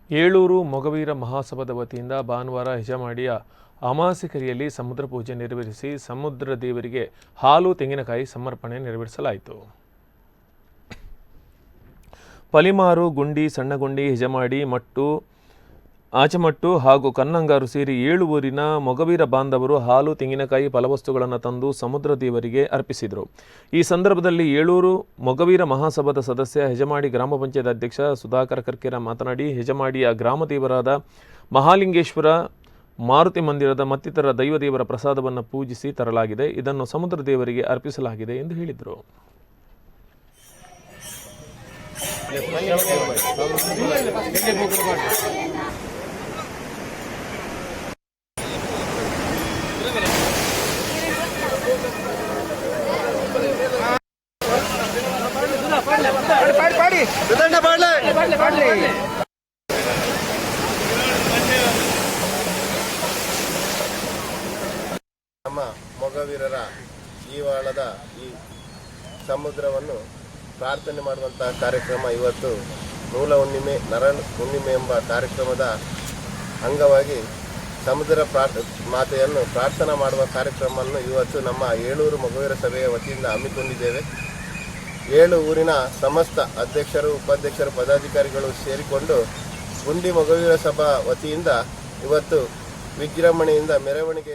ಏಳೂರು ಮೊಗವೀರ ಮಹಾಸಭಾದ ವತಿಯಿಂದ ಭಾನುವಾರ ಹೆಜಮಾಡಿಯ ಅಮಾವಾಸ್ಯೆಕೆರೆಯಲ್ಲಿ ಸಮುದ್ರ ಪೂಜೆ ನೆರವೇರಿಸಿ ಸಮುದ್ರ ದೇವರಿಗೆ ಹಾಲು ತೆಂಗಿನಕಾಯಿ ಸಮರ್ಪಣೆ ನೆರವೇರಿಸಲಾಯಿತು. ಪಲಿಮಾರು, ಗುಂಡಿ, ಸಣ್ಣಗುಂಡಿ, ಹೆಜಮಾಡಿ, ಮಟ್ಟು, ಆಚಮಟ್ಟು ಹಾಗೂ ಕನ್ನಂಗಾರು ಸೇರಿ 7 ಊರಿನ ಮೊಗವೀರ ಬಾಂಧವರು ಹಾಲು, ತೆಂಗಿನಕಾಯಿ, ಫಲವಸ್ತುಗಳನ್ನು ತಂದು ಸಮುದ್ರ ದೇವರಿಗೆ ಅರ್ಪಿಸಿದರು. ಈ ಸಂದರ್ಭದಲ್ಲಿ ಏಳೂರು ಮೊಗವೀರ ಮಹಾಸಭಾದ ಸದಸ್ಯ ಹೆಜಮಾಡಿ ಗ್ರಾಮ ಪಂಚಾಯತ್ ಅಧ್ಯಕ್ಷ ಸುಧಾಕರ ಕರ್ಕೇರ ಮಾತನಾಡಿ, ಹೆಜಮಾಡಿಯ ಗ್ರಾಮ ದೇವರಾದ ಮಹಾಲಿಂಗೇಶ್ವರ ಮಾರುತಿ ಮಂದಿರದ ಮತ್ತಿತರ ದೈವದೇವರ ಪ್ರಸಾದವನ್ನು ಪೂಜಿಸಿ ತರಲಾಗಿದೆ. ಇದನ್ನು ಸಮುದ್ರ ದೇವರಿಗೆ ಅರ್ಪಿಸಲಾಗಿದೆ ಎಂದು ಹೇಳಿದರು. ನಮ್ಮ ಮೊಗವೀರರ ಜೀವಾಳದ ಈ ಸಮುದ್ರವನ್ನು ಪ್ರಾರ್ಥನೆ ಮಾಡುವಂತಹ ಕಾರ್ಯಕ್ರಮ ಇವತ್ತು ಮೂಲ ಹುಣ್ಣಿಮೆ, ನರ ಹುಣ್ಣಿಮೆ ಎಂಬ ಕಾರ್ಯಕ್ರಮದ ಅಂಗವಾಗಿ ಸಮುದ್ರ ಮಾತೆಯನ್ನು ಪ್ರಾರ್ಥನಾ ಮಾಡುವ ಕಾರ್ಯಕ್ರಮವನ್ನು ಇವತ್ತು ನಮ್ಮ ಏಳೂರು ಮೊಗವೀರ ಸಭೆಯ ವತಿಯಿಂದ ಹಮ್ಮಿಕೊಂಡಿದ್ದೇವೆ. 7 ಊರಿನ ಸಮಸ್ತ ಅಧ್ಯಕ್ಷರು, ಉಪಾಧ್ಯಕ್ಷರು, ಪದಾಧಿಕಾರಿಗಳು ಸೇರಿಕೊಂಡು ಗುಂಡಿ ಮೊಗವೀರ ಸಭಾ ವತಿಯಿಂದ ಇವತ್ತು ವಿಜೃಂಭಣೆಯಿಂದ ಮೆರವಣಿಗೆ